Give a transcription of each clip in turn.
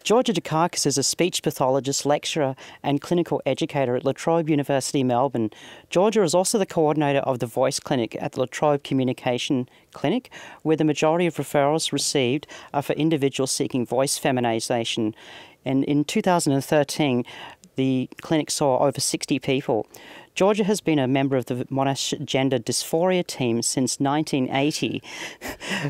Georgia Dacakis is a speech pathologist, lecturer and clinical educator at Trobe University, Melbourne. Georgia is also the coordinator of the Voice Clinic at the Trobe Communication Clinic, where the majority of referrals received are for individuals seeking voice feminisation. And in 2013, the clinic saw over 60 people. Georgia has been a member of the Monash Gender Dysphoria team since 1980,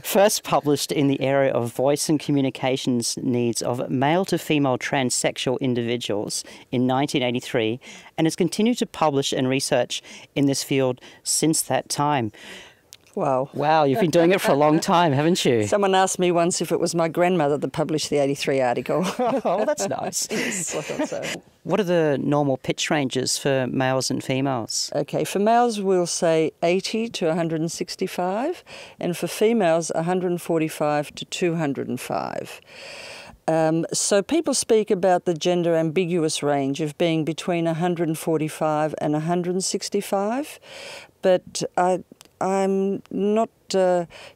first published in the area of voice and communications needs of male to female transsexual individuals in 1983, and has continued to publish and research in this field since that time. Wow. Wow, you've been doing it for a long time, haven't you? Someone asked me once if it was my grandmother that published the 83 article. Oh, that's nice. Yes, I thought so. What are the normal pitch ranges for males and females? Okay, for males we'll say 80 to 165, and for females 145 to 205. So people speak about the gender ambiguous range of being between 145 and 165, but I'm not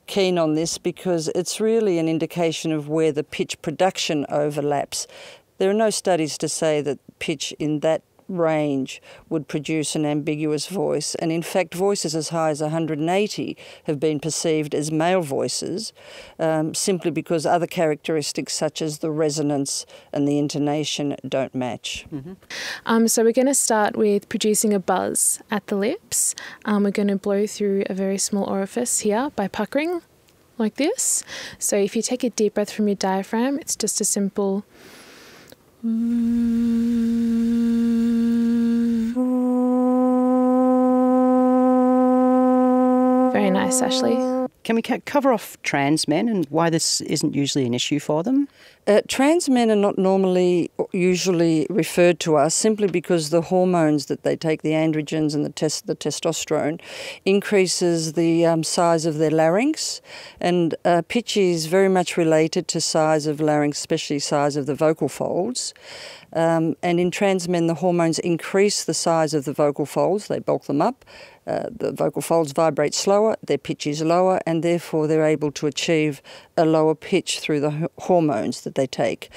keen on this because it's really an indication of where the pitch production overlaps. There are no studies to say that pitch in that range would produce an ambiguous voice, and in fact voices as high as 180 have been perceived as male voices simply because other characteristics such as the resonance and the intonation don't match. Mm-hmm. So we're going to start with producing a buzz at the lips. We're going to blow through a very small orifice here by puckering like this. So if you take a deep breath from your diaphragm, it's just a simple Very nice, Ashley. Can we cover off trans men and why this isn't usually an issue for them? Trans men are not usually referred to us simply because the hormones that they take, the androgens and the testosterone, increases the size of their larynx, and pitch is very much related to size of larynx, especially size of the vocal folds. And in trans men, the hormones increase the size of the vocal folds, they bulk them up. The vocal folds vibrate slower, their pitch is lower, and therefore they're able to achieve a lower pitch through the hormones that they take.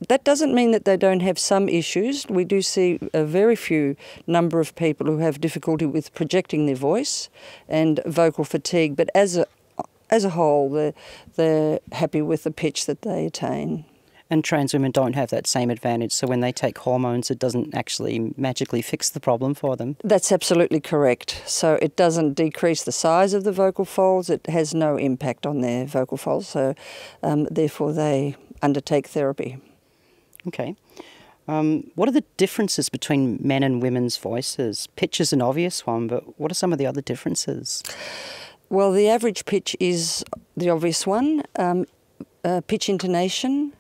That doesn't mean that they don't have some issues. We do see a very few number of people who have difficulty with projecting their voice and vocal fatigue, but as a whole, they're happy with the pitch that they attain. And trans women don't have that same advantage, so when they take hormones, it doesn't actually magically fix the problem for them. That's absolutely correct. So it doesn't decrease the size of the vocal folds, it has no impact on their vocal folds, so therefore they undertake therapy. Okay. What are the differences between men and women's voices? Pitch is an obvious one, but what are some of the other differences? Well, the average pitch is the obvious one. Pitch intonation.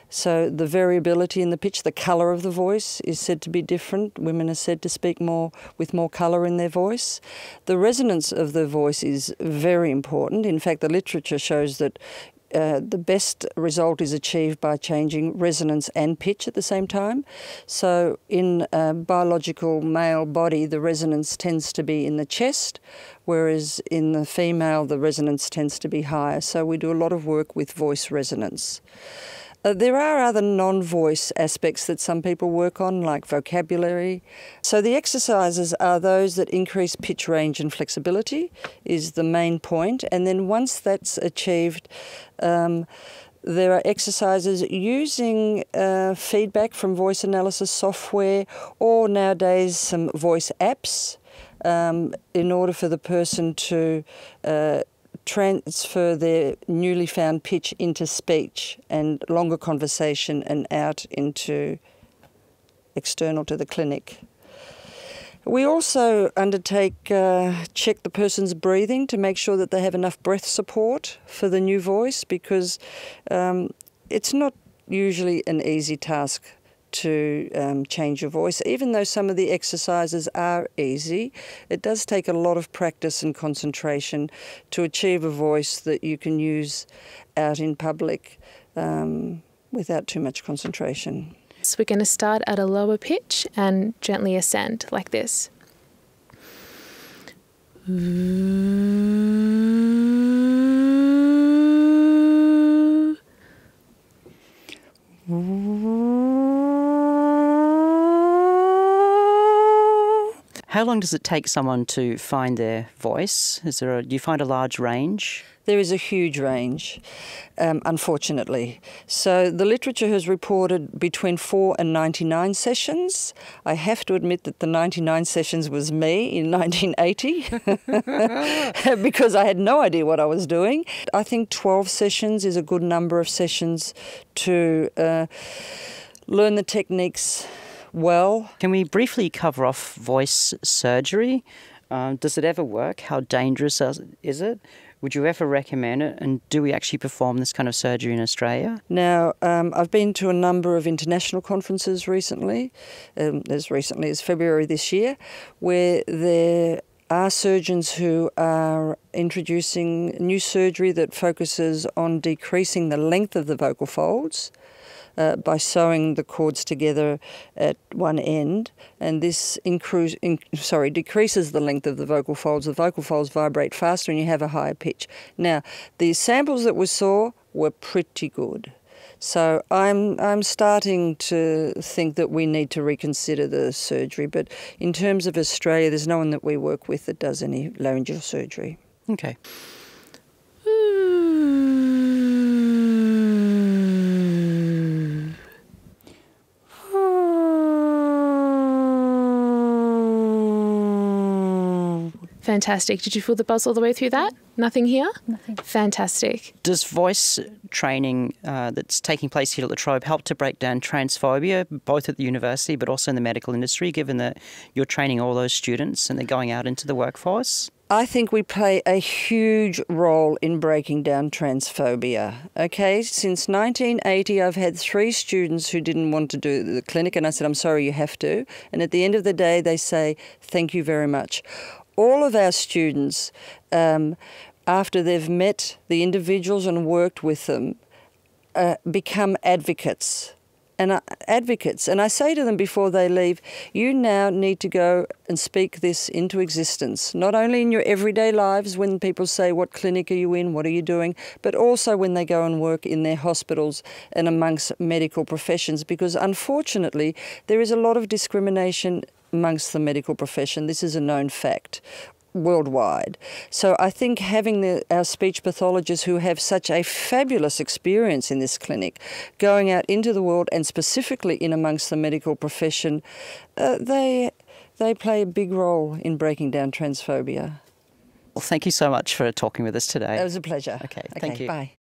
So the variability in the pitch, the colour of the voice is said to be different. Women are said to speak more with more colour in their voice. The resonance of the voice is very important. In fact, the literature shows that the best result is achieved by changing resonance and pitch at the same time. So in a biological male body, the resonance tends to be in the chest, whereas in the female, the resonance tends to be higher. So we do a lot of work with voice resonance. There are other non-voice aspects that some people work on, like vocabulary. So the exercises are those that increase pitch range and flexibility is the main point. And then once that's achieved, there are exercises using feedback from voice analysis software or nowadays some voice apps in order for the person to transfer their newly found pitch into speech and longer conversation and out into external to the clinic. We also undertake, check the person's breathing to make sure that they have enough breath support for the new voice, because it's not usually an easy task to change your voice. Even though some of the exercises are easy, it does take a lot of practice and concentration to achieve a voice that you can use out in public without too much concentration. So we're going to start at a lower pitch and gently ascend like this. How long does it take someone to find their voice? Do you find a large range? There is a huge range, unfortunately. So the literature has reported between 4 and 99 sessions. I have to admit that the 99 sessions was me in 1980 because I had no idea what I was doing. I think 12 sessions is a good number of sessions to learn the techniques well. Can we briefly cover off voice surgery? Does it ever work? How dangerous is it? Would you ever recommend it? And do we actually perform this kind of surgery in Australia? Now, I've been to a number of international conferences recently, as recently as February this year, where there are surgeons who are introducing new surgery that focuses on decreasing the length of the vocal folds by sewing the cords together at one end, and this decreases the length of the vocal folds. The vocal folds vibrate faster and you have a higher pitch. Now, the samples that we saw were pretty good. So I'm starting to think that we need to reconsider the surgery, but in terms of Australia, there's no one that we work with that does any laryngeal surgery. Okay. Fantastic. Did you feel the buzz all the way through that? Nothing here? Nothing. Fantastic. Does voice training that's taking place here at La Trobe help to break down transphobia, both at the university but also in the medical industry, given that you're training all those students and they're going out into the workforce? I think we play a huge role in breaking down transphobia. Okay, since 1980, I've had 3 students who didn't want to do the clinic, and I said, I'm sorry, you have to. And at the end of the day, they say, thank you very much. All of our students, after they've met the individuals and worked with them, become advocates. And I say to them before they leave, you now need to go and speak this into existence, not only in your everyday lives when people say, what clinic are you in, what are you doing, but also when they go and work in their hospitals and amongst medical professions, because unfortunately there is a lot of discrimination amongst the medical profession. This is a known fact worldwide. So I think having our speech pathologists who have such a fabulous experience in this clinic, going out into the world and specifically in amongst the medical profession, they play a big role in breaking down transphobia. Well, thank you so much for talking with us today. It was a pleasure. Okay, thank you. Bye.